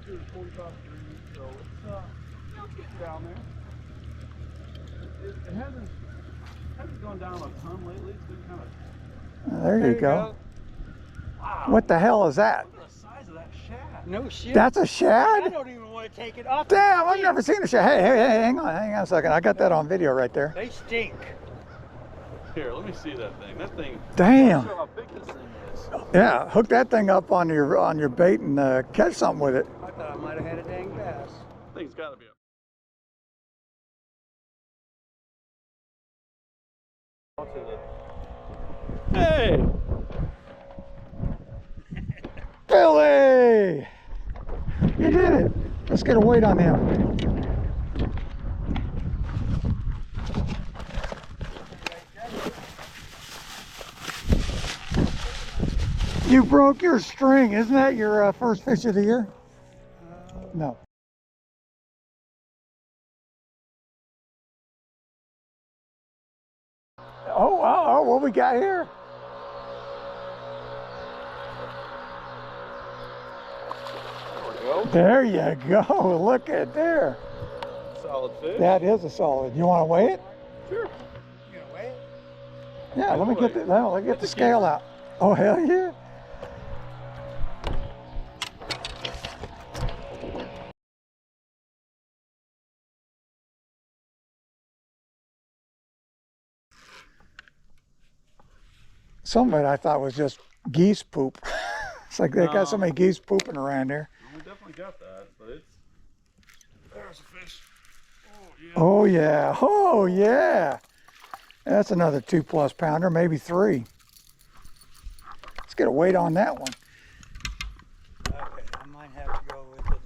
temperature's 45 degrees, so it's getting down there. It hasn't gone down a ton lately. It's been kind of. There you go. Wow. What the hell is that? Look at the size of that shad. No shit. That's a shad? I don't even want to take it off. Damn, I've never seen a shad. Hey, hang on a second. I got that on video right there. They stink. Here, let me see that thing. That thing. Damn. I'm not sure how big this thing is. Yeah, hook that thing up on your bait and catch something with it. I thought I might have had a dang bass. That thing's got to be up. Hey! Billy! You did it. Let's get a weight on him. You broke your string. Isn't that your first fish of the year? No. Oh, what we got here? There you go. Look at there. Solid fish. That is a solid. You want to weigh it? Sure. You gonna weigh it? Yeah, let me get the scale out. Oh, hell yeah. Some of it I thought was just geese poop. It's like they got so many geese pooping around there. We definitely got that, but it's. There's a fish. Oh yeah. Oh yeah. That's another 2+ pounder, maybe 3. Let's get a weight on that one. Okay, I might have to go with it.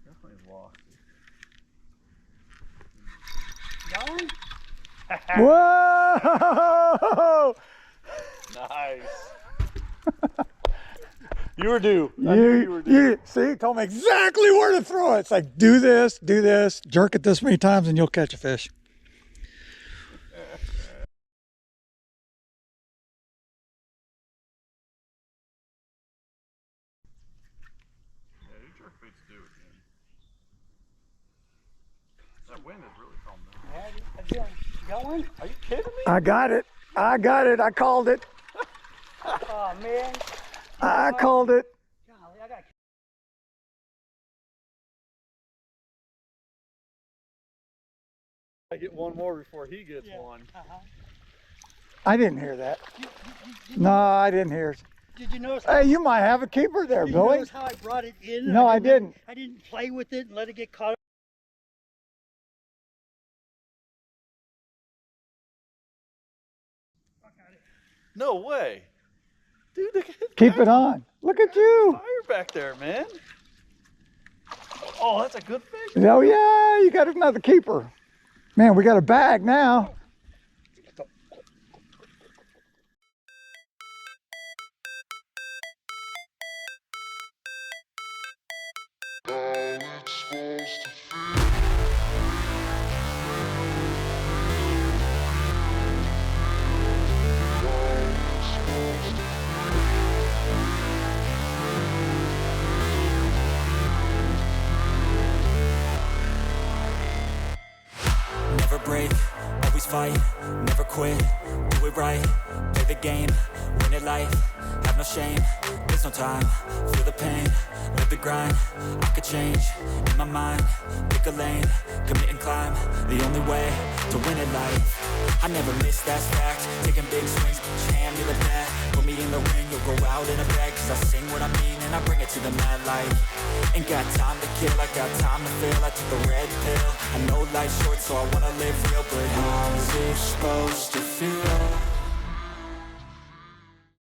Definitely lost Going? Whoa! Nice. You were due. I knew you were due. You see, told me exactly where to throw it. It's like, do this, jerk it this many times, and you'll catch a fish. Yeah, your jerk bait's due again. That wind is really calmed down. Going? Are you kidding me? I got it. I called it. Oh man. I called it. Golly, I got. I get one more before he gets one. I didn't hear that. No, I didn't hear it. Did you notice? Hey, you might have a keeper there, Did you Billy. notice how I brought it in? No, I didn't. I didn't play with it and let it get caught. No way. Dude, Keep it on. Look at you. fire back there, man. Oh, that's a good fish. Oh, yeah, you got another keeper. Man, we got a bag now. Never break, always fight, never quit, do it right, play the game, win it life, have no shame, there's no time, feel the pain, live the grind, I could change, in my mind, pick a lane, commit and climb, the only way to win it life, I never miss, that's fact, taking big swings, put your hand to the bat, put me in the ring, you'll go out in a bag, cause I sing what I mean and I bring it to the mad light, ain't got time to kill, I got time to feel, I took the red pill, I know life's short so I wanna live real, but how's it supposed to feel?